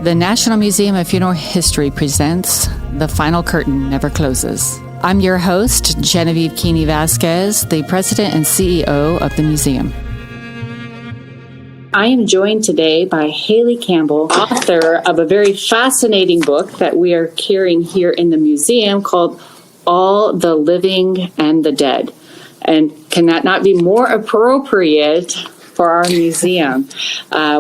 The National Museum of Funeral History presents The Final Curtain Never Closes. I'm your host, Genevieve Keeney-Vazquez, the president and CEO of the museum. I am joined today by Hayley Campbell, author of a very fascinating book that we are carrying here in the museum called All the Living and the Dead. And can that not be more appropriate for our museum?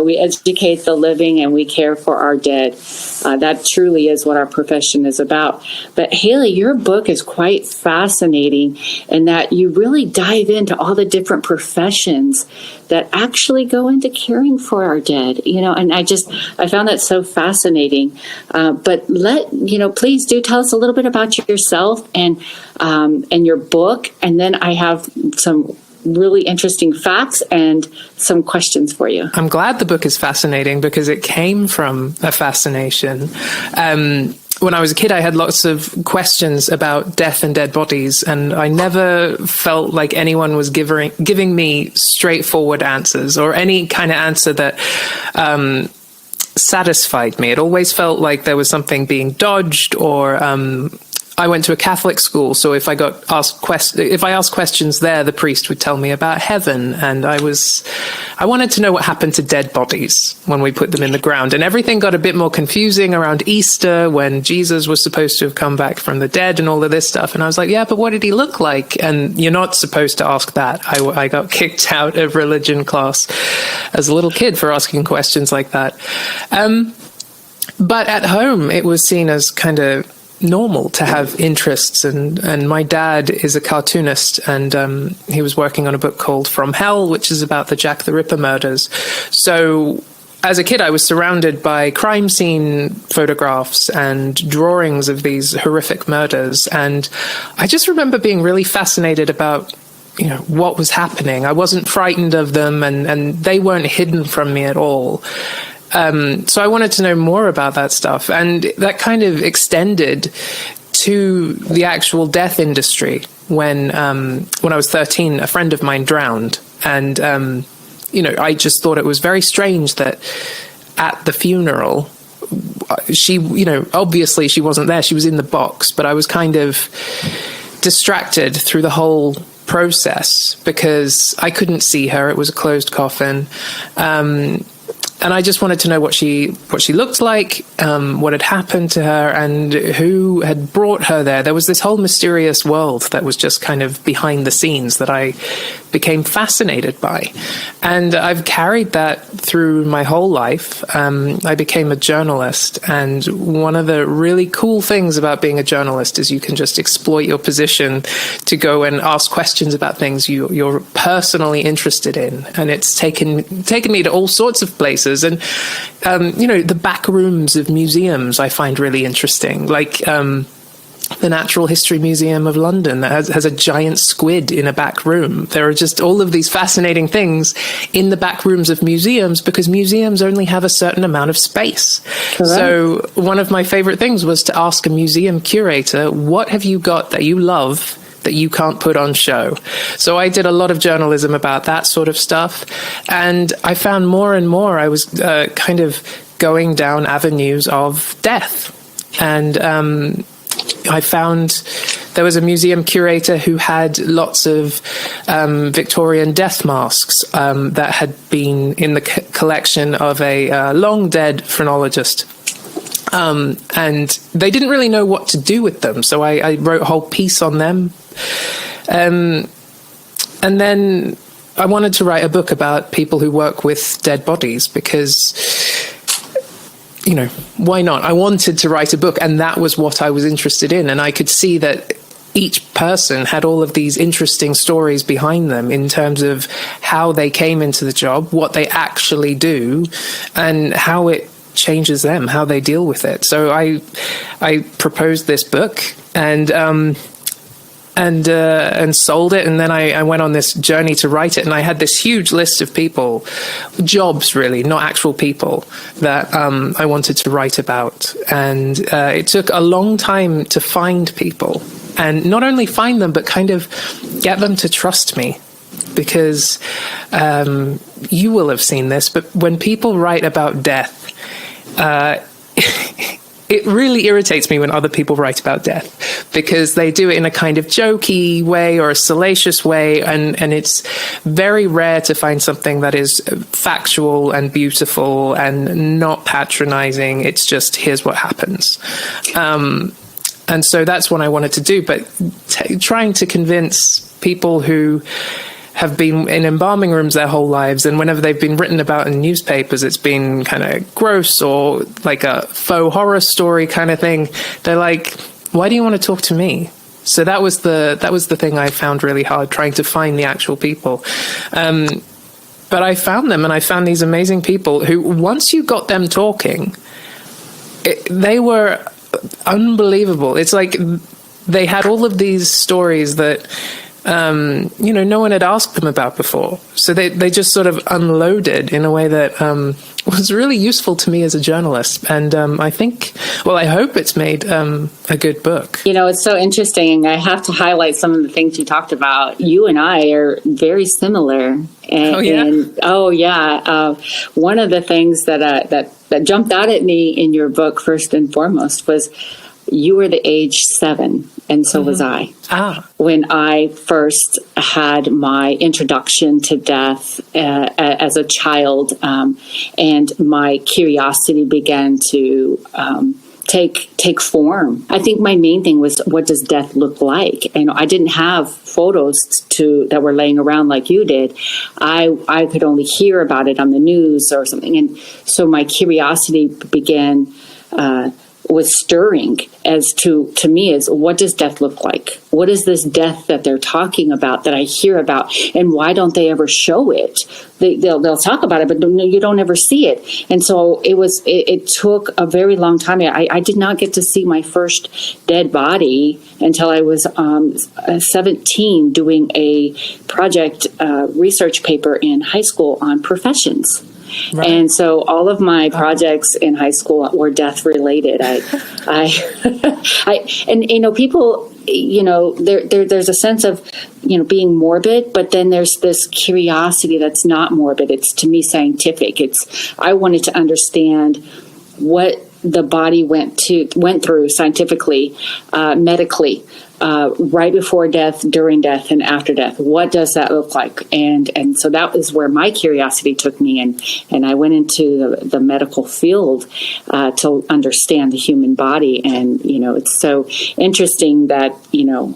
We educate the living and we care for our dead. That truly is what our profession is about. But Hayley, your book is quite fascinating in that you really dive into all the different professions that actually go into caring for our dead. And I found that so fascinating. But please do tell us a little bit about yourself and your book, and then I have some really interesting facts and some questions for you. I'm glad the book is fascinating because it came from a fascination. When I was a kid, I had lots of questions about death and dead bodies, and I never felt like anyone was giving me straightforward answers or any kind of answer that satisfied me. It always felt like there was something being dodged, or I went to a Catholic school, so if I asked questions there, the priest would tell me about heaven, and I wanted to know what happened to dead bodies when we put them in the ground. And everything got a bit more confusing around Easter, when Jesus was supposed to have come back from the dead and all of this stuff. And I was like, yeah, but what did he look like? And you're not supposed to ask that. I got kicked out of religion class as a little kid for asking questions like that. But at home, it was seen as kind of normal to have interests, and my dad is a cartoonist, and he was working on a book called From Hell, which is about the Jack the Ripper murders. So as a kid, I was surrounded by crime scene photographs and drawings of these horrific murders, and I just remember being really fascinated about what was happening. I wasn't frightened of them, and they weren't hidden from me at all. So I wanted to know more about that stuff, and that kind of extended to the actual death industry. When I was 13, a friend of mine drowned, and I just thought it was very strange that at the funeral, she, obviously she wasn't there; she was in the box, but I was kind of distracted through the whole process because I couldn't see her; it was a closed coffin. And I just wanted to know what she looked like, what had happened to her, and who had brought her there. There was this whole mysterious world that was just kind of behind the scenes that I became fascinated by. And I've carried that through my whole life. I became a journalist, and one of the really cool things about being a journalist is you can just exploit your position to go and ask questions about things you're personally interested in. And it's taken me to all sorts of places. And, the back rooms of museums I find really interesting, like the Natural History Museum of London that has a giant squid in a back room. There are just all of these fascinating things in the back rooms of museums because museums only have a certain amount of space. Correct. So one of my favorite things was to ask a museum curator, what have you got that you love that you can't put on show? So I did a lot of journalism about that sort of stuff, and I found more and more I was kind of going down avenues of death. And I found there was a museum curator who had lots of Victorian death masks that had been in the collection of a long dead phrenologist. And they didn't really know what to do with them, so I wrote a whole piece on them. And then I wanted to write a book about people who work with dead bodies because, why not? I wanted to write a book, and that was what I was interested in. And I could see that each person had all of these interesting stories behind them in terms of how they came into the job, what they actually do, and how it changes them, how they deal with it. So I proposed this book and sold it, and then I went on this journey to write it, and I had this huge list of people, jobs really, not actual people, that I wanted to write about. And it took a long time to find people, and not only find them, but kind of get them to trust me. Because you will have seen this, but when people write about death, it really irritates me when other people write about death, because they do it in a kind of jokey way or a salacious way, and it's very rare to find something that is factual and beautiful and not patronizing. It's just, here's what happens. And so that's what I wanted to do, but trying to convince people who have been in embalming rooms their whole lives, and whenever they've been written about in newspapers, it's been kind of gross or like a faux horror story kind of thing. They're like, why do you want to talk to me? So that was the thing I found really hard, trying to find the actual people. But I found them, and I found these amazing people who, once you got them talking, they were unbelievable. It's like they had all of these stories that no one had asked them about before. So they just sort of unloaded in a way that was really useful to me as a journalist. And I hope it's made a good book. It's so interesting. I have to highlight some of the things you talked about. You and I are very similar. One of the things that jumped out at me in your book, first and foremost, was you were the age 7, and so was I. When I first had my introduction to death as a child, and my curiosity began to take form. I think my main thing was, what does death look like? And I didn't have photos that were laying around like you did. I could only hear about it on the news or something, and so my curiosity began. Was stirring as to me is, what does death look like? What is this death that they're talking about, that I hear about, and why don't they ever show it? They'll talk about it, but you don't ever see it. And so it took a very long time. I did not get to see my first dead body until I was 17, doing a project research paper in high school on professions. Right. And so all of my projects in high school were death related. People, there's a sense of, being morbid, but then there's this curiosity that's not morbid. It's, to me, scientific. I wanted to understand what the body went through scientifically, medically, right before death, during death, and after death. What does that look like? And so that was where my curiosity took me, and I went into the medical field to understand the human body. And it's so interesting that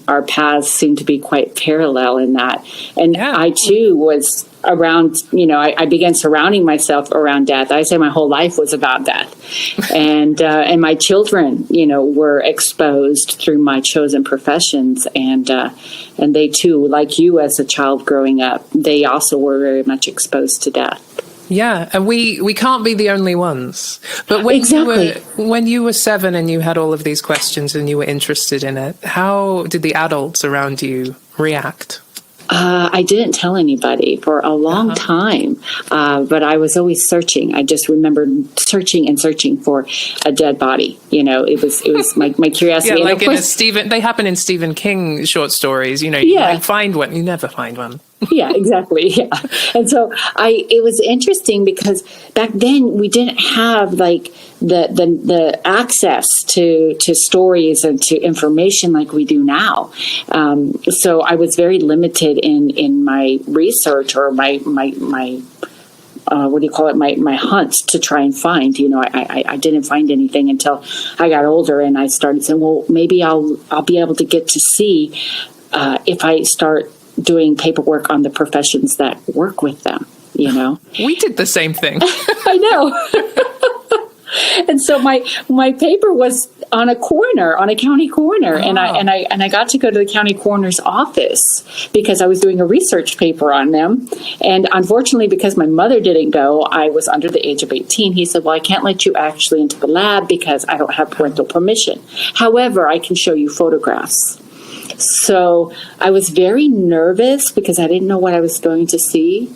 our paths seem to be quite parallel in that. And I too was around, I began surrounding myself around death. I say my whole life was about death. And my children, were exposed through my chosen professions. And they too, like you as a child growing up, they also were very much exposed to death. Yeah, and we can't be the only ones. But when you were 7 and you had all of these questions and you were interested in it, how did the adults around you react? I didn't tell anybody for a long time, but I was always searching. I just remembered searching for a dead body. It was my curiosity. Yeah, like they happen in Stephen King short stories. You might find one, you never find one. Yeah, exactly. Yeah. And so it was interesting because back then we didn't have like the access to stories and to information like we do now. So I was very limited in my research or my my hunts to try and find. I didn't find anything until I got older, and I started saying, well, maybe I'll be able to get to see if I start doing paperwork on the professions that work with them, We did the same thing. I know. And so my paper was on a county coroner, and I got to go to the county coroner's office because I was doing a research paper on them. And unfortunately, because my mother didn't go, I was under the age of 18. He said, well, I can't let you actually into the lab because I don't have parental permission. However, I can show you photographs. So I was very nervous because I didn't know what I was going to see.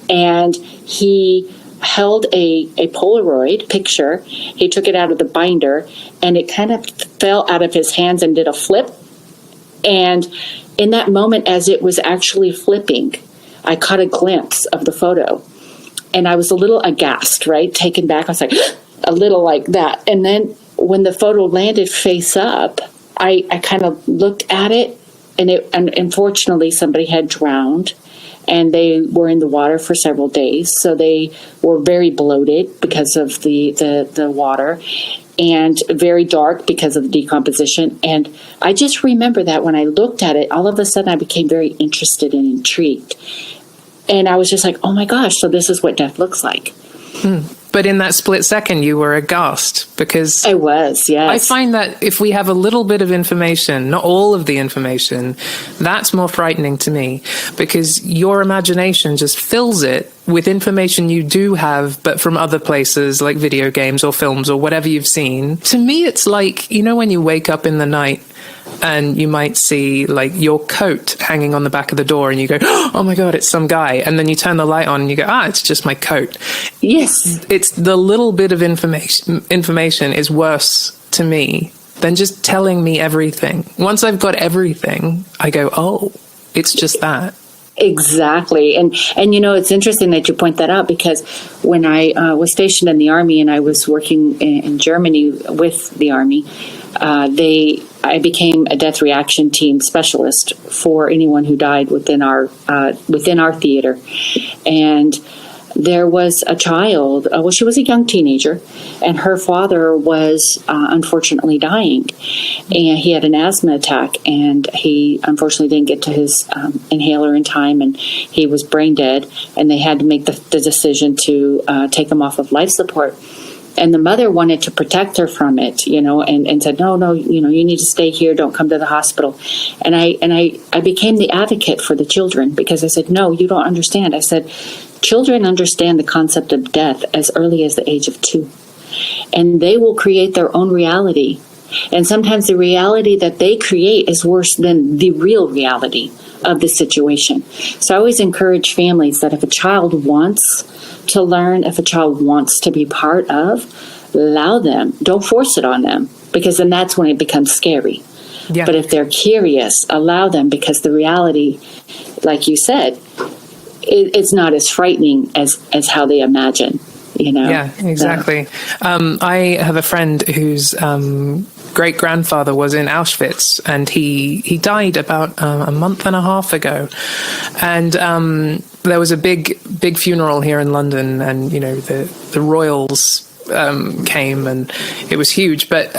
And he held a Polaroid picture. He took it out of the binder, and it kind of fell out of his hands and did a flip. And in that moment, as it was actually flipping, I caught a glimpse of the photo. And I was a little aghast, right? Taken back. I was like, a little like that. And then when the photo landed face up, I kind of looked at it, and unfortunately somebody had drowned, and they were in the water for several days. So they were very bloated because of the water, and very dark because of the decomposition. And I just remember that when I looked at it, all of a sudden I became very interested and intrigued. And I was just like, oh my gosh, so this is what death looks like. But in that split second, you were aghast, because I was, yes. I find that if we have a little bit of information, not all of the information, that's more frightening to me, because your imagination just fills it with information you do have, but from other places like video games or films or whatever you've seen. To me, it's like, you know, when you wake up in the night and you might see like your coat hanging on the back of the door and you go, oh my God, it's some guy. And then you turn the light on and you go, it's just my coat. Yes. It's the little bit of information is worse to me than just telling me everything. Once I've got everything, I go, oh, it's just that. Exactly. And you know, it's interesting that you point that out, because when I was stationed in the Army and I was working in Germany with the Army, I became a death reaction team specialist for anyone who died within our theater. And there was a child, she was a young teenager, and her father was unfortunately dying. And he had an asthma attack, and he unfortunately didn't get to his inhaler in time, and he was brain dead, and they had to make the decision to take him off of life support. And the mother wanted to protect her from it, you know, and said, no, you know, you need to stay here. Don't come to the hospital. And I became the advocate for the children, because I said, no, you don't understand. I said, children understand the concept of death as early as the age of 2. And they will create their own reality. And sometimes the reality that they create is worse than the real reality of the situation. So I always encourage families that if a child wants to learn, if a child wants to be part of, allow them. Don't force it on them, because then that's when it becomes scary. Yeah. But if they're curious, allow them, because the reality, like you said, it's not as frightening as how they imagine. You know? Yeah, exactly. I have a friend whose great-grandfather was in Auschwitz, and he died about a month and a half ago. And there was a big funeral here in London, and you know the royals came, and it was huge. But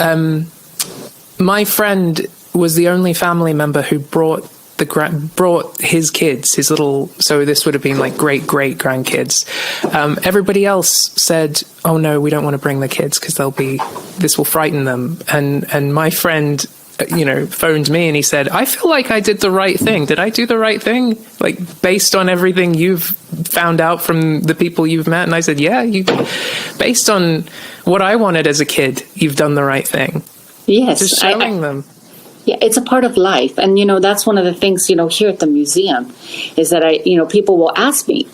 my friend was the only family member who brought his kids, his little, so this would have been like great grandkids. Everybody else said, oh no, we don't want to bring the kids because this will frighten them. And my friend, you know, phoned me and he said, I feel like I did the right thing. Did I do the right thing? Like based on everything you've found out from the people you've met? And I said, yeah, based on what I wanted as a kid, you've done the right thing. Yes. Just showing them. Yeah, it's a part of life. And, you know, that's one of the things, you know, here at the museum is that people will ask me,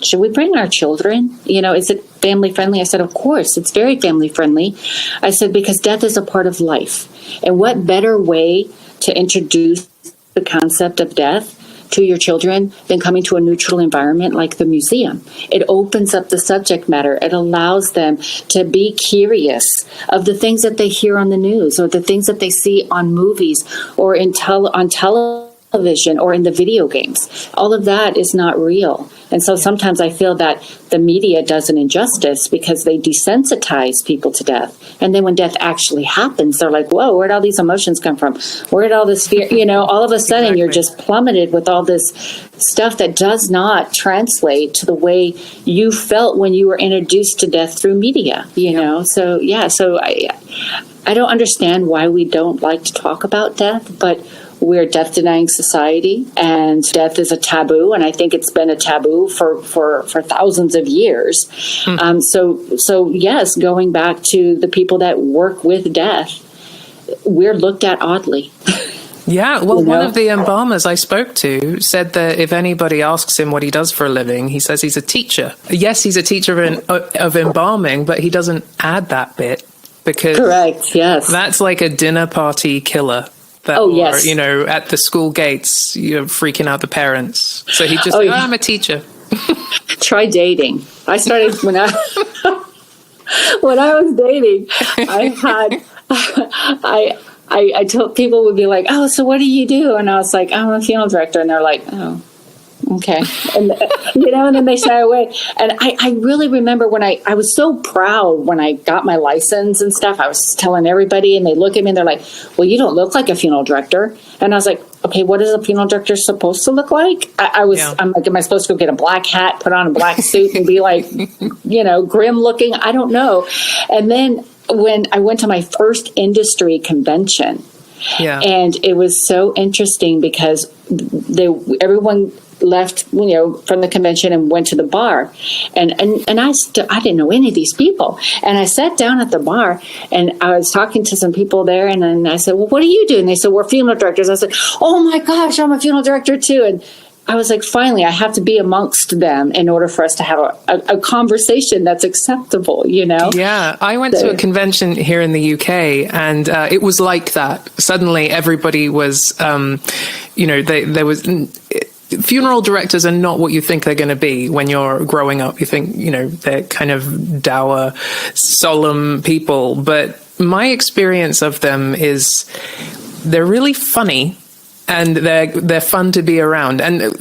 should we bring our children? You know, is it family friendly? I said, of course, it's very family friendly. I said, because death is a part of life. And what better way to introduce the concept of death to your children than coming to a neutral environment like the museum? It opens up the subject matter. It allows them to be curious of the things that they hear on the news or the things that they see on movies or on television or in the video games. All of that is not real. And so sometimes I feel that the media does an injustice because they desensitize people to death. And then when death actually happens, they're like, whoa, where'd all these emotions come from? Where'd all this fear? You know, all of a sudden Exactly. You're just plummeted with all this stuff that does not translate to the way you felt when you were introduced to death through media, you know? So, yeah, I don't understand why we don't like to talk about death, but we're a death-denying society, and death is a taboo, and I think it's been a taboo for thousands of years. So yes, going back to the people that work with death, we're looked at oddly. Yeah, well, one of the embalmers I spoke to said that if anybody asks him what he does for a living, he says he's a teacher. Yes, he's a teacher of embalming, but he doesn't add that bit because correct, yes, that's like a dinner party killer. Yes. You know, at the school gates, you're freaking out the parents. So he just I'm a teacher. Try dating. I started when When I was dating, I had, I told people would be like, "Oh, so what do you do?" And I was like, "I'm a funeral director." And they're like, "Oh, okay." And, and then they shy away. And I really remember when I was so proud when I got my license and stuff. I was telling everybody, and they look at me and they're like, "Well, you don't look like a funeral director." And I was like, "Okay, what is a funeral director supposed to look like?" I'm like, "Am I supposed to go get a black hat, put on a black suit, and be like, grim looking?" I don't know. And then when I went to my first industry convention, and it was so interesting because everyone left, from the convention and went to the bar, and I didn't know any of these people, and I sat down at the bar and I was talking to some people there, and then I said, "Well, what do you do?" And they said, "We're funeral directors." I said, "Oh my gosh, I'm a funeral director too." And I was like, finally, I have to be amongst them in order for us to have a conversation that's acceptable, Yeah, I went to a convention here in the UK, and it was like that. Suddenly, everybody was, there was. Funeral directors are not what you think they're going to be when you're growing up. You think, they're kind of dour, solemn people. But my experience of them is they're really funny. And they're fun to be around. And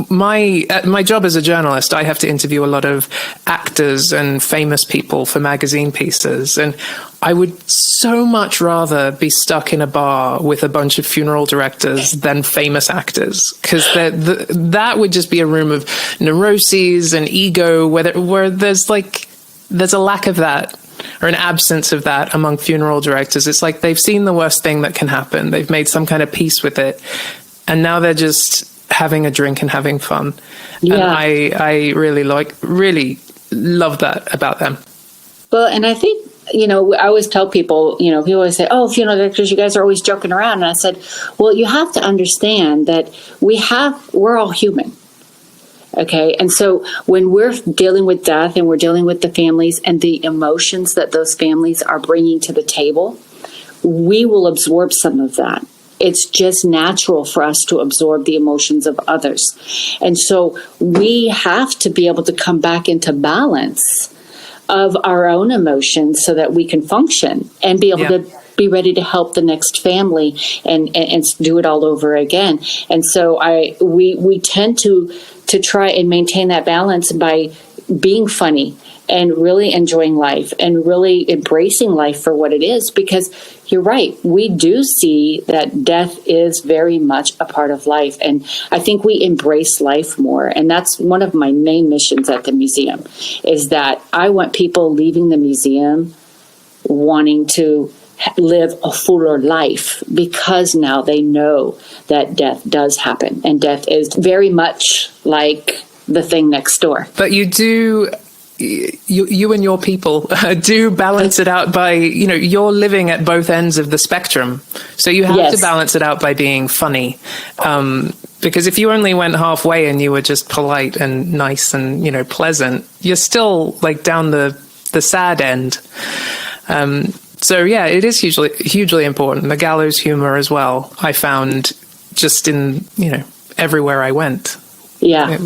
my job as a journalist, I have to interview a lot of actors and famous people for magazine pieces. And I would so much rather be stuck in a bar with a bunch of funeral directors than famous actors, because that would just be a room of neuroses and ego, where there's a lack of that, or an absence of that among funeral directors. It's like they've seen the worst thing that can happen. They've made some kind of peace with it. And now they're just having a drink and having fun. Yeah. And I really love that about them. Well, and I think, I always tell people, people always say, "Oh, funeral directors, you guys are always joking around." And I said, well, you have to understand that we're all human. Okay. And so when we're dealing with death and we're dealing with the families and the emotions that those families are bringing to the table, we will absorb some of that. It's just natural for us to absorb the emotions of others. And so we have to be able to come back into balance of our own emotions so that we can function and be able to be ready to help the next family and do it all over again. And so we tend to try and maintain that balance by being funny and really enjoying life and really embracing life for what it is, because you're right. We do see that death is very much a part of life. And I think we embrace life more. And that's one of my main missions at the museum, is that I want people leaving the museum wanting to live a fuller life, because now they know that death does happen, and death is very much like the thing next door. But you and your people do balance it out by, you're living at both ends of the spectrum. So you have to balance it out by being funny. Because if you only went halfway and you were just polite and nice and, pleasant, you're still down the sad end. So yeah, it is hugely important. The gallows humor as well, I found just in, everywhere I went. Yeah. It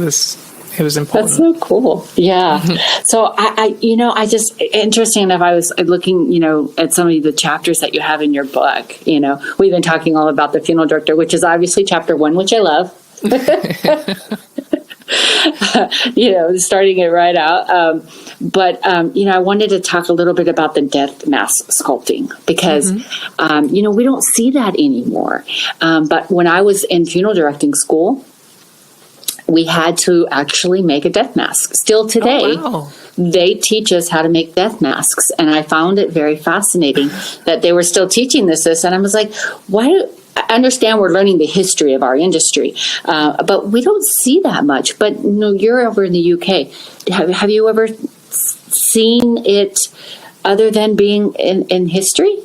was important. That's so cool. Yeah. Mm-hmm. So I just, interesting enough, I was looking, at some of the chapters that you have in your book. We've been talking all about the funeral director, which is obviously chapter 1, which I love. Starting it right out. But I wanted to talk a little bit about the death mask sculpting, because, we don't see that anymore. But when I was in funeral directing school, we had to actually make a death mask. Still today, they teach us how to make death masks. And I found it very fascinating that they were still teaching this. And I was like, I understand we're learning the history of our industry, but we don't see that much. But you're over in the UK. Have you ever seen it other than being in history?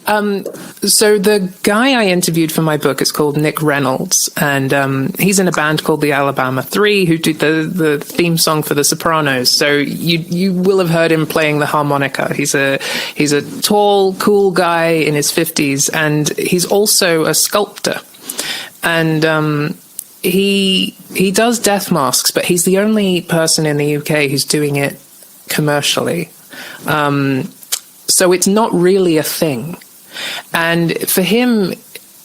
So the guy I interviewed for my book is called Nick Reynolds, and he's in a band called the Alabama Three, who did the theme song for The Sopranos. So you will have heard him playing the harmonica. He's a tall, cool guy in his 50s, and he's also a sculptor. And he does death masks, but he's the only person in the UK who's doing it commercially. So it's not really a thing. And for him,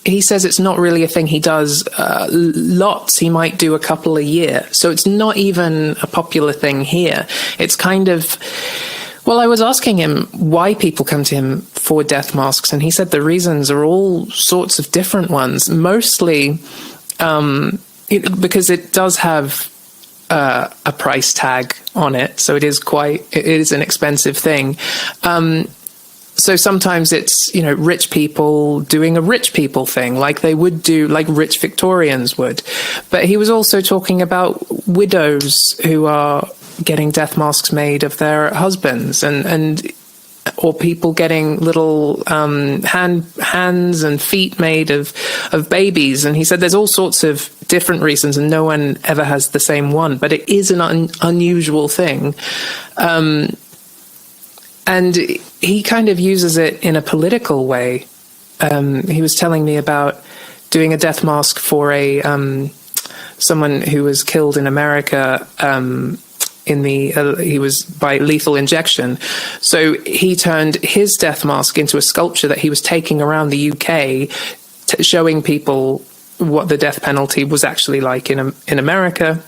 he says it's not really a thing. He does lots. He might do a couple a year. So it's not even a popular thing here. It's kind of, well, I was asking him why people come to him for death masks, and he said the reasons are all sorts of different ones. Mostly because it does have a price tag on it. So it is an expensive thing. So sometimes it's, rich people doing a rich people thing, like they would do, like rich Victorians would. But he was also talking about widows who are getting death masks made of their husbands, or people getting little hands and feet made of babies. And he said there's all sorts of different reasons, and no one ever has the same one. But it is an unusual thing. And he kind of uses it in a political way. He was telling me about doing a death mask for someone who was killed in America. He was by lethal injection. So he turned his death mask into a sculpture that he was taking around the UK, showing people what the death penalty was actually like in America.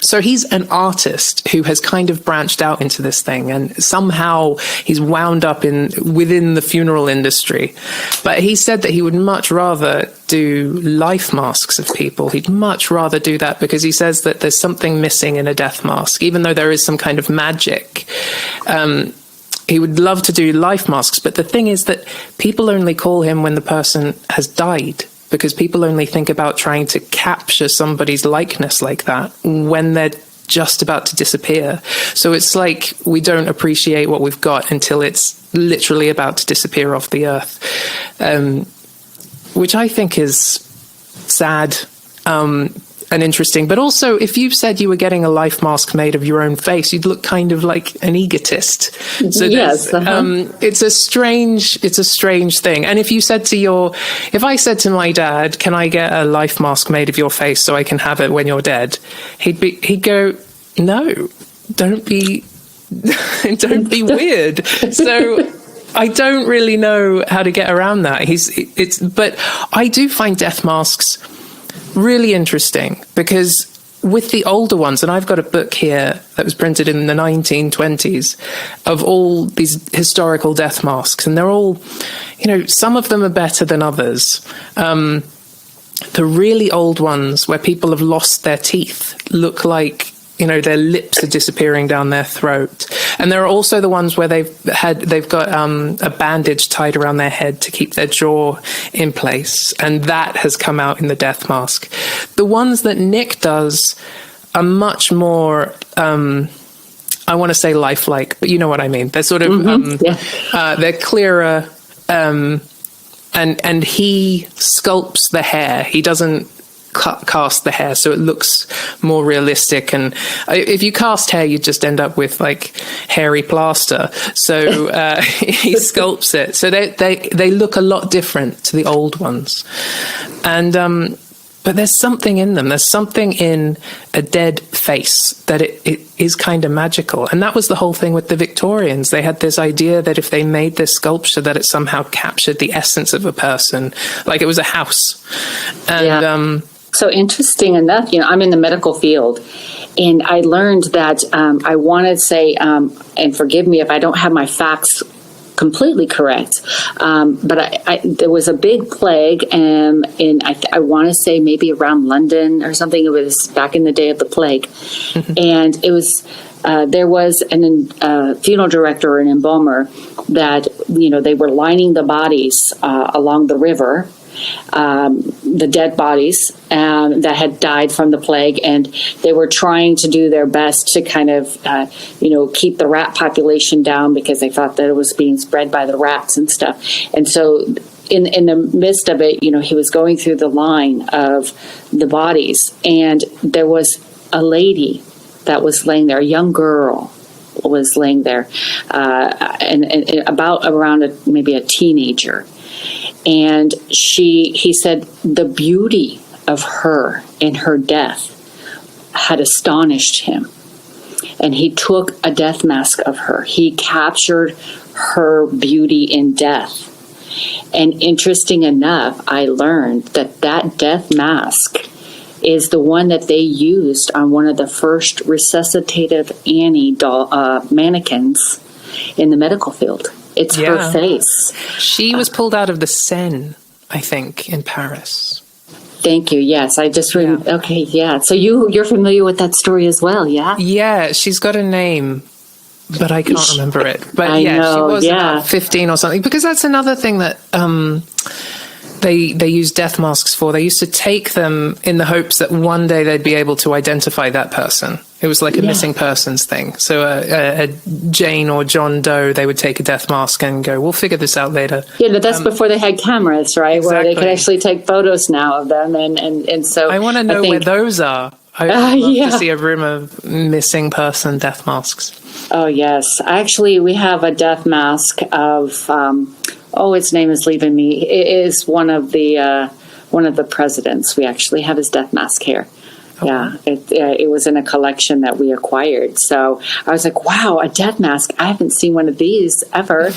So he's an artist who has kind of branched out into this thing, and somehow he's wound up within the funeral industry. But he said that he would much rather do life masks of people. He'd much rather do that because he says that there's something missing in a death mask, even though there is some kind of magic. He would love to do life masks, but the thing is that people only call him when the person has died, because people only think about trying to capture somebody's likeness like that when they're just about to disappear. So it's like we don't appreciate what we've got until it's literally about to disappear off the earth, which I think is sad and interesting. But also, if you said you were getting a life mask made of your own face, you'd look kind of like an egotist. So yes, it's a strange thing. And if I said to my dad, "Can I get a life mask made of your face so I can have it when you're dead?" He'd go, "No, don't be weird." So I don't really know how to get around that. But I do find death masks really interesting, because with the older ones, and I've got a book here that was printed in the 1920s of all these historical death masks, and they're all, some of them are better than others. The really old ones where people have lost their teeth look like, their lips are disappearing down their throat. And there are also the ones where they've got a bandage tied around their head to keep their jaw in place. And that has come out in the death mask. The ones that Nick does are much more, I want to say lifelike, but you know what I mean. They're sort of, they're clearer. And he sculpts the hair. He doesn't cast the hair, so it looks more realistic. And if you cast hair, you just end up with like hairy plaster. So he sculpts it, so they look a lot different to the old ones. And but there's something in them. There's something in a dead face that it is kind of magical. And that was the whole thing with the Victorians. They had this idea that if they made this sculpture, that it somehow captured the essence of a person, like it was a house. And so interesting enough, I'm in the medical field, and I learned that I want to say, and forgive me if I don't have my facts completely correct, but there was a big plague in I want to say maybe around London or something. It was back in the day of the plague, and it was there was a funeral director or an embalmer that they were lining the bodies along the river. The dead bodies that had died from the plague, and they were trying to do their best to kind of, keep the rat population down, because they thought that it was being spread by the rats and stuff. And so in the midst of it, he was going through the line of the bodies, and there was a lady that was laying there, a young girl was laying there, and around maybe a teenager. And he said the beauty of her in her death had astonished him. and he took a death mask of her. He captured her beauty in death. And interesting enough, I learned that death mask is the one that they used on one of the first resuscitative Annie doll mannequins in the medical field. It's her face. She was pulled out of the Seine, I think, in Paris. Thank you. Yes, I just okay. Yeah. So you're familiar with that story as well, yeah? Yeah, she's got a name, but I can't remember it. But I know, she was about 15 or something. Because that's another thing that they use death masks for. They used to take them in the hopes that one day they'd be able to identify that person. It was like a missing persons thing. So a Jane or John Doe, they would take a death mask and go, we'll figure this out later. Yeah, but that's before they had cameras, right? Exactly. Where they could actually take photos now of them. And so I want to know where those are. I would love to see a room of missing person death masks. Oh, yes. Actually, we have a death mask of, its name is leaving me. It is one of the presidents. We actually have his death mask here. Yeah, it was in a collection that we acquired. So I was like, wow, a death mask. I haven't seen one of these ever.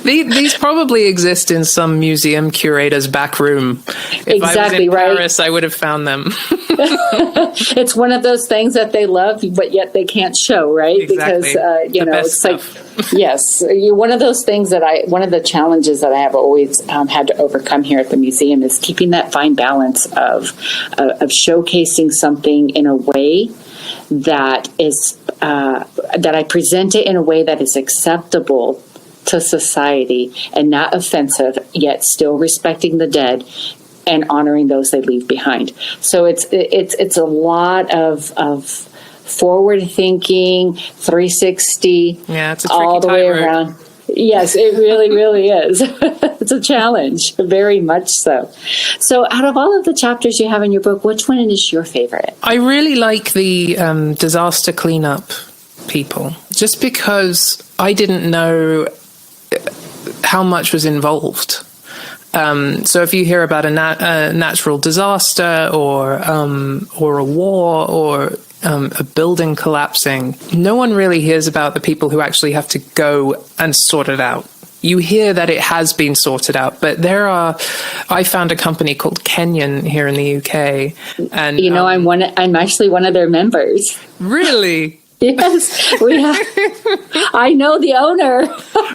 These probably exist in some museum curator's back room. If I was in Paris, I would have found them. It's one of those things that they love, but yet they can't show, right? Exactly. Because, it's stuff. Yes. One of those things one of the challenges that I have always had to overcome here at the museum is keeping that fine balance of showcasing something in a way that is, that I present it in a way that is acceptable to society and not offensive, yet still respecting the dead and honoring those they leave behind. So it's a lot of forward thinking, 360, it's a all the way around. Yes, it really, really is. It's a challenge, very much so. So out of all of the chapters you have in your book, which one is your favorite? I really like the disaster cleanup people, just because I didn't know how much was involved. So if you hear about a natural disaster or a war or a building collapsing, no one really hears about the people who actually have to go and sort it out. You hear that it has been sorted out, but I found a company called Kenyon here in the UK, and I'm actually one of their members. Really? Yes, we have. I know the owner.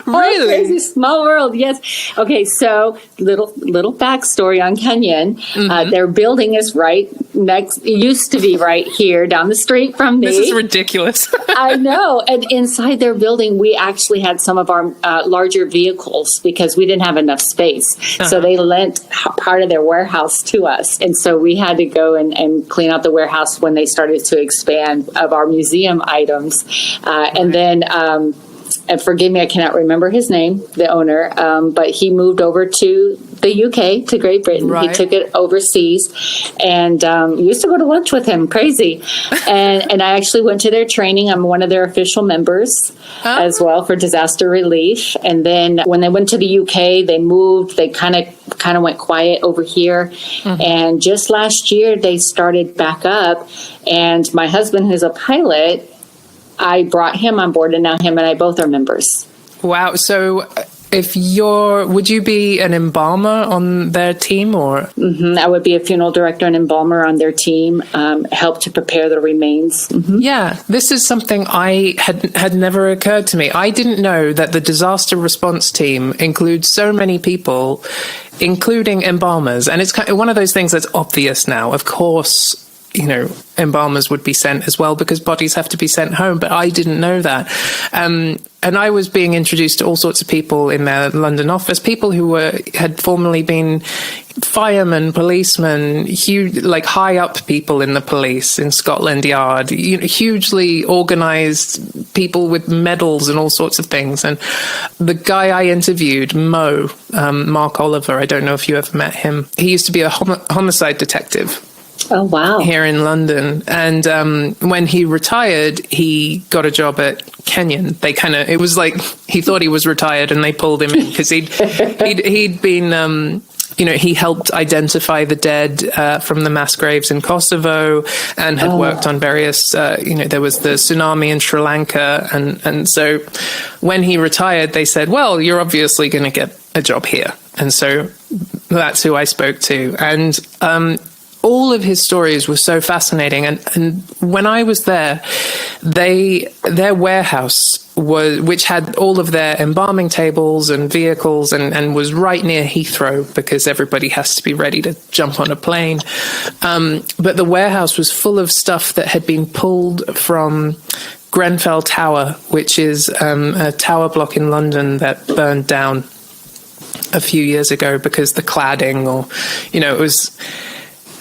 Really? Crazy small world. Yes. Okay. So little backstory on Kenyon. Mm-hmm. Their building is right next. It used to be right here down the street from me. This is ridiculous. I know. And inside their building, we actually had some of our larger vehicles because we didn't have enough space. Uh-huh. So they lent part of their warehouse to us, and so we had to go and clean out the warehouse when they started to expand of our museum items. And then, and forgive me, I cannot remember his name, the owner, but he moved over to the UK, to Great Britain. Right. He took it overseas, and used to go to lunch with him. Crazy. And I actually went to their training. I'm one of their official members as well for disaster relief. And then when they went to the UK, they moved. They kind of went quiet over here. Mm-hmm. And just last year, they started back up. And my husband, who's a pilot, I brought him on board, and now him and I both are members. Wow. So would you be an embalmer on their team, or? Mm-hmm. I would be a funeral director and embalmer on their team, help to prepare the remains. Mm-hmm. Yeah, this is something I had never occurred to me. I didn't know that the disaster response team includes so many people, including embalmers. And it's kind of one of those things that's obvious now. Of course, embalmers would be sent as well because bodies have to be sent home, but I didn't know that. And I was being introduced to all sorts of people in their London office, people who had formerly been firemen, policemen, like high up people in the police in Scotland Yard, hugely organized people with medals and all sorts of things. And the guy I interviewed, Mark Oliver, I don't know if you ever met him. He used to be a homicide detective. Oh, wow. Here in London. And when he retired, he got a job at Kenyon. It was like he thought he was retired and they pulled him in because he'd been he helped identify the dead from the mass graves in Kosovo, and had worked on various, there was the tsunami in Sri Lanka. And so when he retired, they said, well, you're obviously going to get a job here. And so that's who I spoke to. And all of his stories were so fascinating. And when I was there, their warehouse which had all of their embalming tables and vehicles, and was right near Heathrow, because everybody has to be ready to jump on a plane. But the warehouse was full of stuff that had been pulled from Grenfell Tower, which is a tower block in London that burned down a few years ago because the cladding, or, it was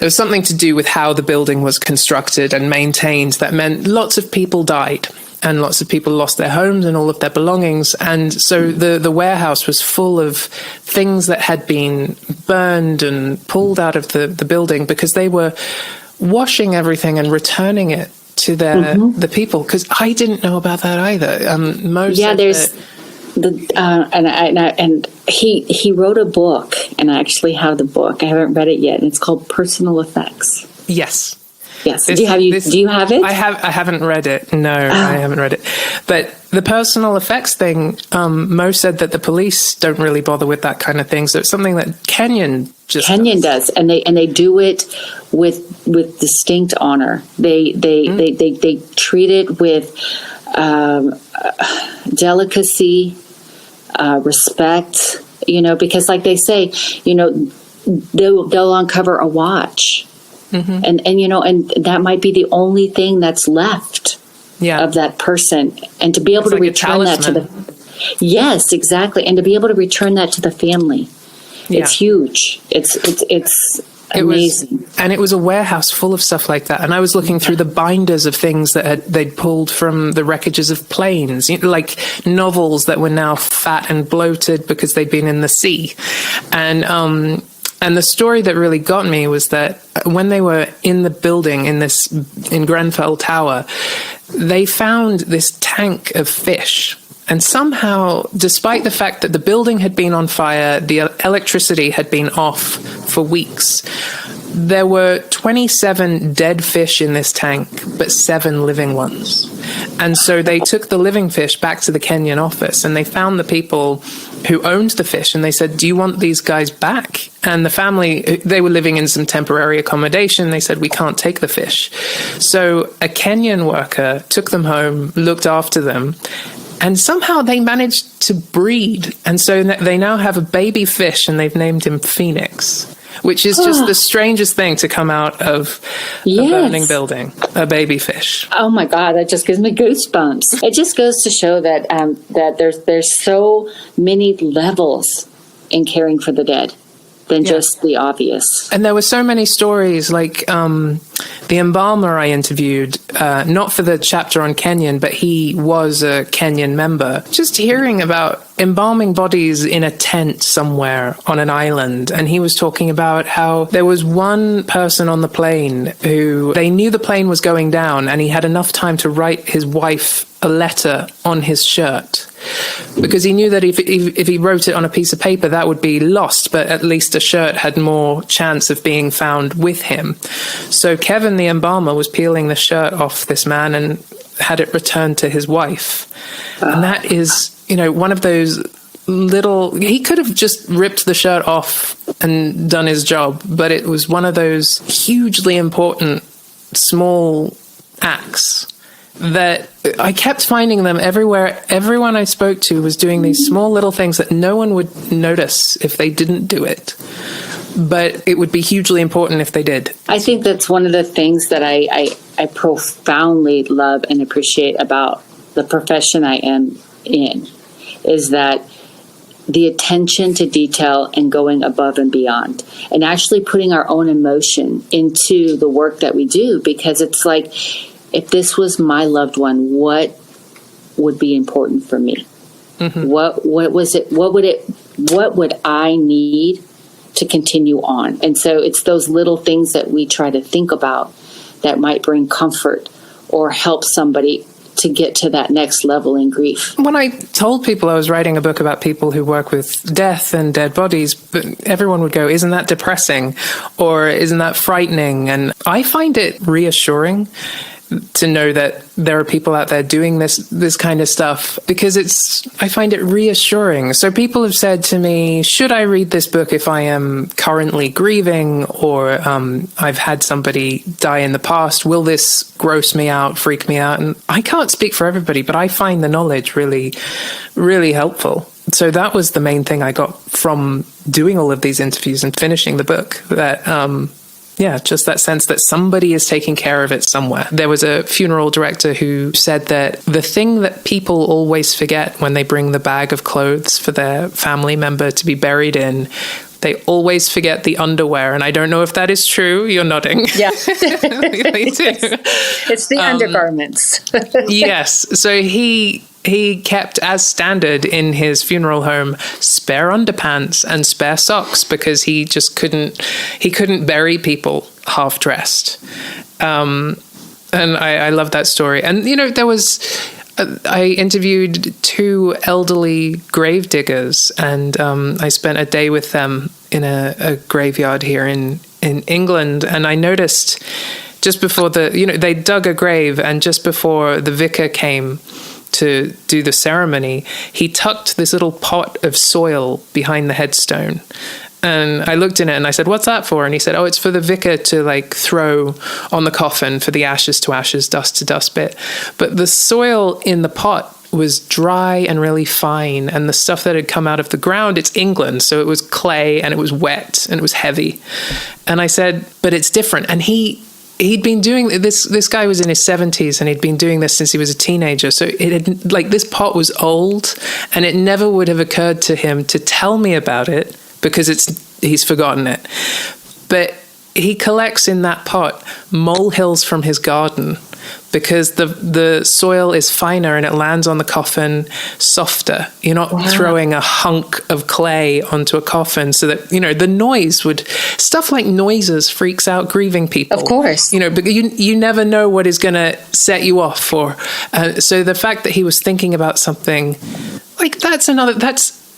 something to do with how the building was constructed and maintained that meant lots of people died. And lots of people lost their homes and all of their belongings. And so the warehouse was full of things that had been burned and pulled out of the building, because they were washing everything and returning it to the people. Because I didn't know about that either. He wrote a book, and I actually have the book. I haven't read it yet, and it's called Personal Effects. Yes. Yes. Do you have it? I haven't read it. No, I haven't read it. But the personal effects thing, Mo said that the police don't really bother with that kind of thing. So it's something that Kenyon does, and they do it with distinct honor. They treat it with delicacy, respect. Because like they say, they'll uncover a watch. Mm-hmm. And that might be the only thing that's left of that person, and to be able to return that to the yes, exactly, and to be able to return that to the family, it's huge. It's amazing. It was a warehouse full of stuff like that. And I was looking through the binders of things that they'd pulled from the wreckages of planes, like novels that were now fat and bloated because they'd been in the sea, And the story that really got me was that when they were in the building in Grenfell Tower, they found this tank of fish. And somehow, despite the fact that the building had been on fire, the electricity had been off for weeks, there were 27 dead fish in this tank, but 7 living ones. And so they took the living fish back to the Kenyon office, and they found the people who owned the fish, and they said, do you want these guys back? And the family, they were living in some temporary accommodation. They said, we can't take the fish. So a Kenyan worker took them home, looked after them, and somehow they managed to breed. And so they now have a baby fish, and they've named him Phoenix, which is just the strangest thing to come out of a burning building, a baby fish. Oh my God, that just gives me goosebumps. It just goes to show that that there's so many levels in caring for the dead than just the obvious. And there were so many stories, like the embalmer I interviewed, not for the chapter on Kenyon, but he was a Kenyan member. Just hearing about embalming bodies in a tent somewhere on an island. And he was talking about how there was one person on the plane who they knew the plane was going down, and he had enough time to write his wife a letter on his shirt, because he knew that if he wrote it on a piece of paper, that would be lost, but at least a shirt had more chance of being found with him. So Kevin, the embalmer, was peeling the shirt off this man and had it returned to his wife. And that is, one of those little, he could have just ripped the shirt off and done his job, but it was one of those hugely important small acts that I kept finding them everywhere. Everyone I spoke to was doing these small little things that no one would notice if they didn't do it, but it would be hugely important if they did. I think that's one of the things that I profoundly love and appreciate about the profession I am in, is that the attention to detail and going above and beyond, and actually putting our own emotion into the work that we do, because it's like, if this was my loved one, what would be important for me? Mm-hmm. What was it? What would I need to continue on? And so it's those little things that we try to think about that might bring comfort or help somebody to get to that next level in grief. When I told people I was writing a book about people who work with death and dead bodies, but everyone would go, isn't that depressing? Or isn't that frightening? And I find it reassuring to know that there are people out there doing this kind of stuff, because I find it reassuring. So people have said to me, should I read this book if I am currently grieving, or I've had somebody die in the past? Will this gross me out, freak me out? And I can't speak for everybody, but I find the knowledge really, really helpful. So that was the main thing I got from doing all of these interviews and finishing the book, that just that sense that somebody is taking care of it somewhere. There was a funeral director who said that the thing that people always forget when they bring the bag of clothes for their family member to be buried in, they always forget the underwear. And I don't know if that is true. You're nodding. Yeah. They do. It's the undergarments. Yes. So he kept as standard in his funeral home spare underpants and spare socks, because he just couldn't bury people half dressed. And I love that story. And, I interviewed 2 elderly grave diggers, and I spent a day with them in a graveyard here in England. And I noticed just before they dug a grave, and just before the vicar came to do the ceremony, he tucked this little pot of soil behind the headstone. And I looked in it and I said, what's that for? And he said, it's for the vicar to throw on the coffin for the ashes to ashes, dust to dust bit. But the soil in the pot was dry and really fine. And the stuff that had come out of the ground, it's England. So it was clay and it was wet and it was heavy. And I said, but it's different. And he'd been doing this. This guy was in his 70s, and he'd been doing this since he was a teenager. So it had, this pot was old, and it never would have occurred to him to tell me about it, because he's forgotten it. But he collects in that pot molehills from his garden, because the soil is finer and it lands on the coffin softer. You're not throwing a hunk of clay onto a coffin, so that, the noise stuff like noises freaks out grieving people. Of course. But you never know what is going to set you off. So the fact that he was thinking about something that's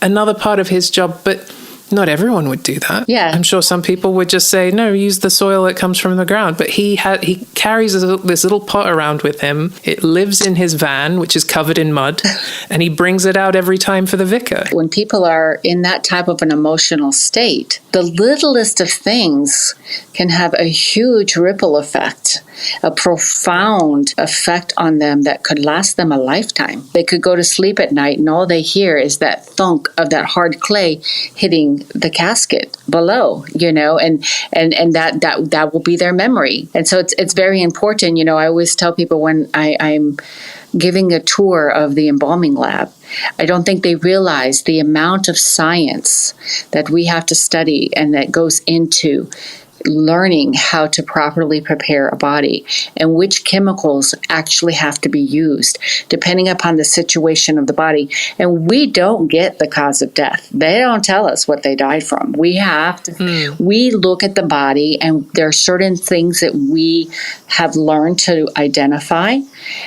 another part of his job, but not everyone would do that. Yeah. I'm sure some people would just say, no, use the soil that comes from the ground. But he carries this little pot around with him. It lives in his van, which is covered in mud, and he brings it out every time for the vicar. When people are in that type of an emotional state, the littlest of things can have a huge ripple effect, a profound effect on them that could last them a lifetime. They could go to sleep at night and all they hear is that thunk of that hard clay hitting the casket below, and that will be their memory. And so it's very important. I always tell people when I'm giving a tour of the embalming lab, I don't think they realize the amount of science that we have to study and that goes into learning how to properly prepare a body and which chemicals actually have to be used depending upon the situation of the body. And we don't get the cause of death. They don't tell us what they died from. We have to, we look at the body, and there are certain things that we have learned to identify.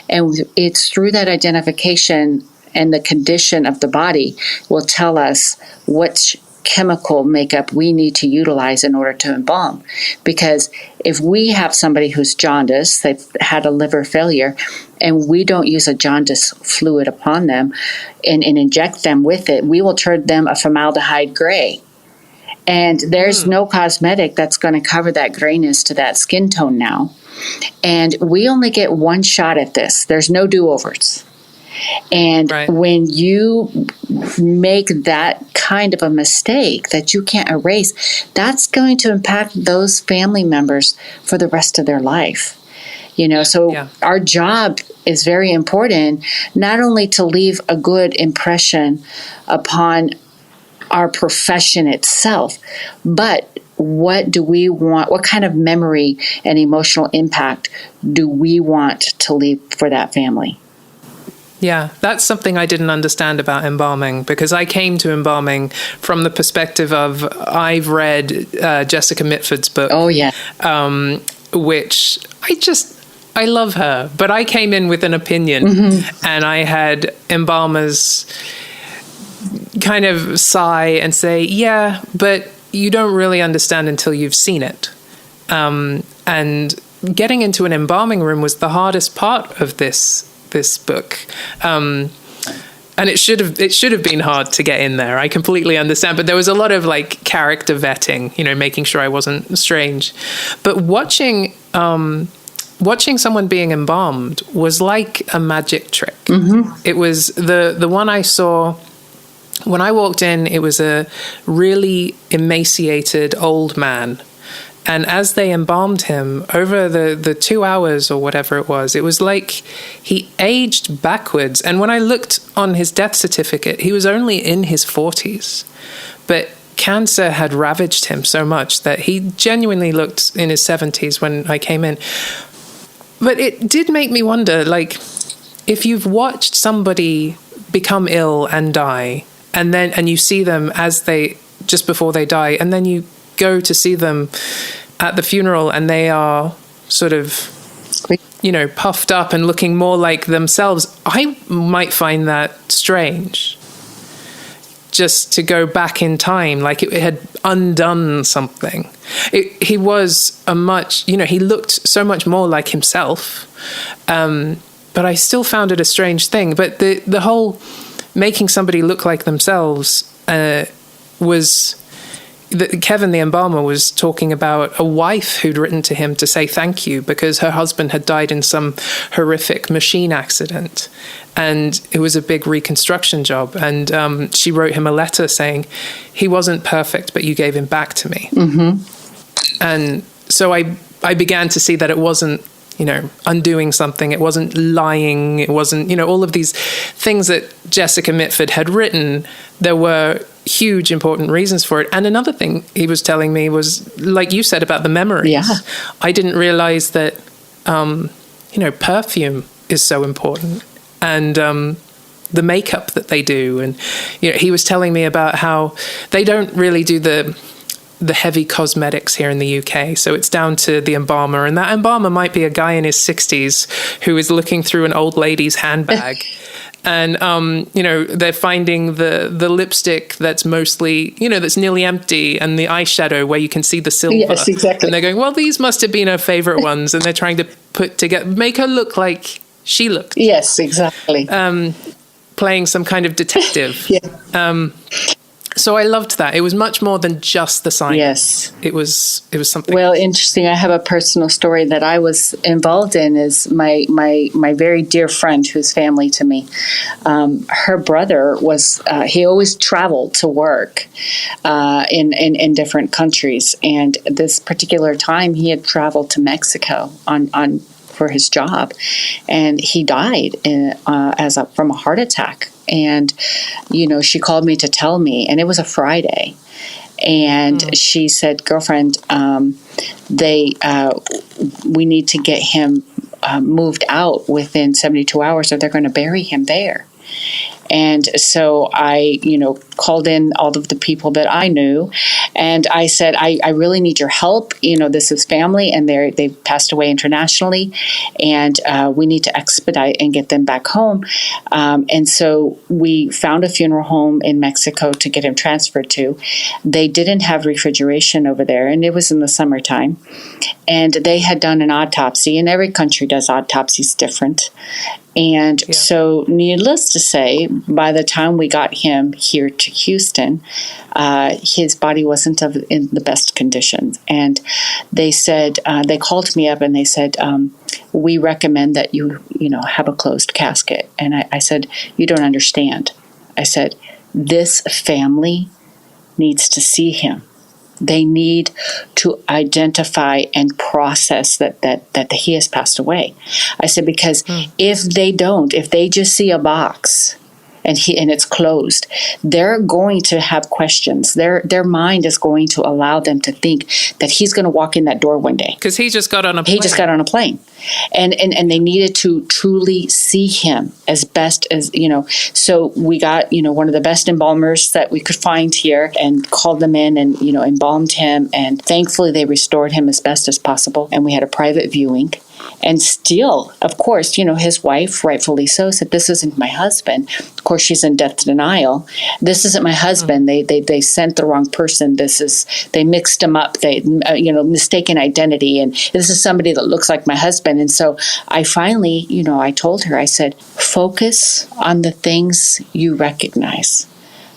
And it's through that identification and the condition of the body will tell us what chemical makeup we need to utilize in order to embalm. Because if we have somebody who's jaundiced, they've had a liver failure, and we don't use a jaundice fluid upon them and inject them with it, we will turn them a formaldehyde gray. And there's no cosmetic that's going to cover that grayness to that skin tone now. And we only get one shot at this. There's no do-overs. And when you make that kind of a mistake that you can't erase, that's going to impact those family members for the rest of their life. Our job is very important, not only to leave a good impression upon our profession itself, but what do we want? What kind of memory and emotional impact do we want to leave for that family? Yeah, that's something I didn't understand about embalming, because I came to embalming from the perspective of, I've read Jessica Mitford's book. Oh, yeah. Which I love her, but I came in with an opinion, and I had embalmers kind of sigh and say, yeah, but you don't really understand until you've seen it. And getting into an embalming room was the hardest part of this book. And it should have been hard to get in there. I completely understand. But there was a lot of like character vetting, making sure I wasn't strange. But watching someone being embalmed was like a magic trick. It was the one I saw when I walked in. It was a really emaciated old man. And as they embalmed him over the 2 hours or whatever it was like he aged backwards. And when I looked on his death certificate, he was only in his 40s. But cancer had ravaged him so much that he genuinely looked in his 70s when I came in. But it did make me wonder, like, if you've watched somebody become ill and die, and you see them just before they die, and then you go to see them at the funeral and they are sort of, puffed up and looking more like themselves, I might find that strange. Just to go back in time, like it had undone something. He was he looked so much more like himself, but I still found it a strange thing. But the whole making somebody look like themselves was... Kevin, the embalmer, was talking about a wife who'd written to him to say thank you because her husband had died in some horrific machine accident. And it was a big reconstruction job. And she wrote him a letter saying, he wasn't perfect, but you gave him back to me. And so I began to see that it wasn't, undoing something. It wasn't lying. It wasn't, all of these things that Jessica Mitford had written. There were huge, important reasons for it. And another thing he was telling me was, like you said about the memories. Yeah. I didn't realize that, perfume is so important. And the makeup that they do. And, he was telling me about how they don't really do the heavy cosmetics here in the UK. So it's down to the embalmer. And that embalmer might be a guy in his 60s who is looking through an old lady's handbag. And, they're finding the lipstick that's mostly, that's nearly empty, and the eyeshadow where you can see the silver. Yes, exactly. And they're going, well, these must have been her favorite ones. And they're trying to make her look like she looked. Yes, exactly. Playing some kind of detective. Yeah. So I loved that. It was much more than just the science. Yes. It was something. Well, interesting. I have a personal story that I was involved in. Is my very dear friend who's family to me. Her brother was, he always traveled to work in different countries. And this particular time he had traveled to Mexico for his job, and he died from a heart attack. And, she called me to tell me, and it was a Friday. And she said, girlfriend, we need to get him moved out within 72 hours or they're going to bury him there. And so I, called in all of the people that I knew, and I said, I really need your help. This is family, and they've passed away internationally, and we need to expedite and get them back home. And so we found a funeral home in Mexico to get him transferred to. They didn't have refrigeration over there, and it was in the summertime. And they had done an autopsy, and every country does autopsies different. And so, needless to say, by the time we got him here to Houston, his body wasn't in the best condition. And they said, they called me up and they said, we recommend that you have a closed casket. And I said, you don't understand. I said, this family needs to see him. They need to identify and process that he has passed away. I said, because if they just see a box and it's closed, they're going to have questions. Their mind is going to allow them to think that he's going to walk in that door one day. Because he just got on a plane. He just got on a plane. And they needed to truly see him as best as, So we got, one of the best embalmers that we could find here and called them in and, embalmed him. And thankfully they restored him as best as possible. And we had a private viewing. And still, of course, his wife, rightfully so, said, "This isn't my husband." Of course, she's in death denial. "This isn't my husband. They sent the wrong person. They mixed him up. They, mistaken identity. And this is somebody that looks like my husband." And so I finally, I told her, I said, "Focus on the things you recognize."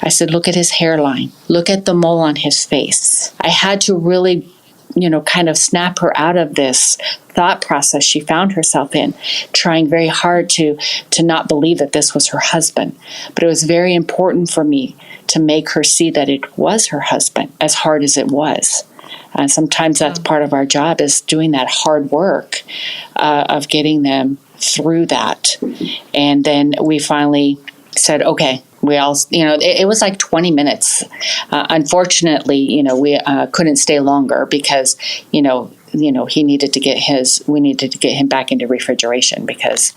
I said, "Look at his hairline. Look at the mole on his face." I had to really, kind of snap her out of this thought process she found herself in, trying very hard to not believe that this was her husband. But it was very important for me to make her see that it was her husband, as hard as it was. Sometimes that's part of our job, is doing that hard work of getting them through that. And then we finally said, okay, we all, it was like 20 minutes. Unfortunately, we couldn't stay longer because, we needed to get him back into refrigeration because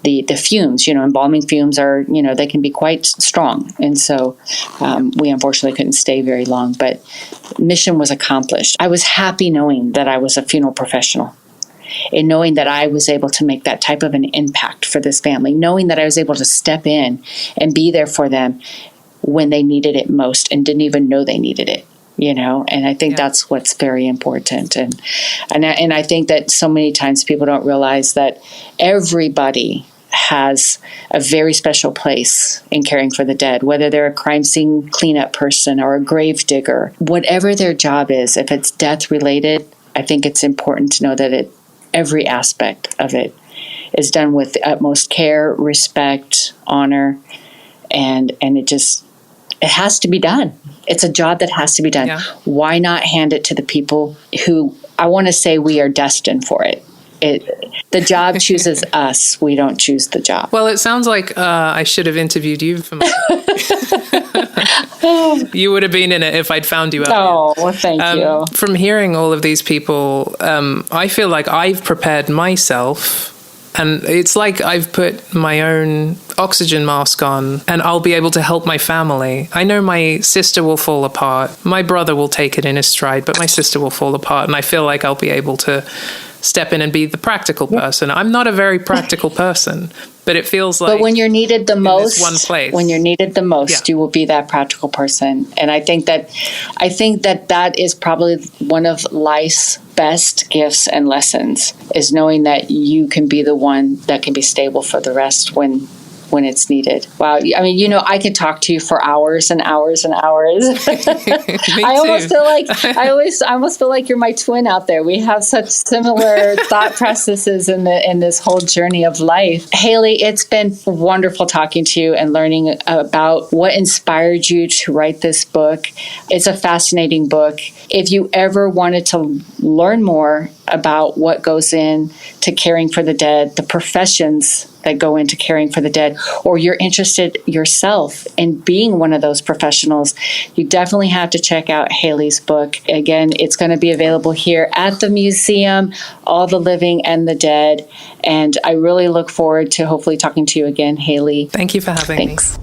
the fumes, embalming fumes are, they can be quite strong. And so we unfortunately couldn't stay very long, but mission was accomplished. I was happy knowing that I was a funeral professional, and knowing that I was able to make that type of an impact for this family, knowing that I was able to step in and be there for them when they needed it most and didn't even know they needed it, and I think that's what's very important. And I think that so many times people don't realize that everybody has a very special place in caring for the dead, whether they're a crime scene cleanup person or a grave digger, whatever their job is. If it's death related, I think it's important to know that every aspect of it is done with the utmost care, respect, honor, and it has to be done. It's a job that has to be done. Yeah. Why not hand it to the people who, I want to say, we are destined for it. The job chooses us. We don't choose the job. Well, it sounds like I should have interviewed you for You would have been in it if I'd found you out. Oh, well, thank you. From hearing all of these people, I feel like I've prepared myself, and it's like I've put my own oxygen mask on, and I'll be able to help my family. I know my sister will fall apart. My brother will take it in his stride, but my sister will fall apart, and I feel like I'll be able to step in and be the practical person. I'm not a very practical person, but it feels like, but when you're needed the most, one place, you will be that practical person. And I think that is probably one of life's best gifts and lessons, is knowing that you can be the one that can be stable for the rest when it's needed. Wow. I mean, I could talk to you for hours and hours and hours. I almost feel like you're my twin out there. We have such similar thought processes in this whole journey of life. Hayley, it's been wonderful talking to you and learning about what inspired you to write this book. It's a fascinating book. If you ever wanted to learn more about what goes into caring for the dead, the professions that go into caring for the dead, or you're interested yourself in being one of those professionals, you definitely have to check out Hayley's book. Again, it's going to be available here at the museum, All the Living and the Dead. And I really look forward to hopefully talking to you again, Hayley. Thank you for having me. Thanks.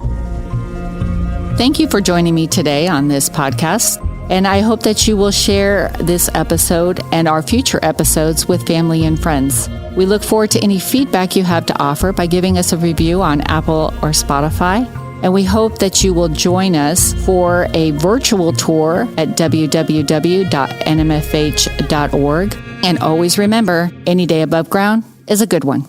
Thank you for joining me today on this podcast. And I hope that you will share this episode and our future episodes with family and friends. We look forward to any feedback you have to offer by giving us a review on Apple or Spotify. And we hope that you will join us for a virtual tour at www.nmfh.org. And always remember, any day above ground is a good one.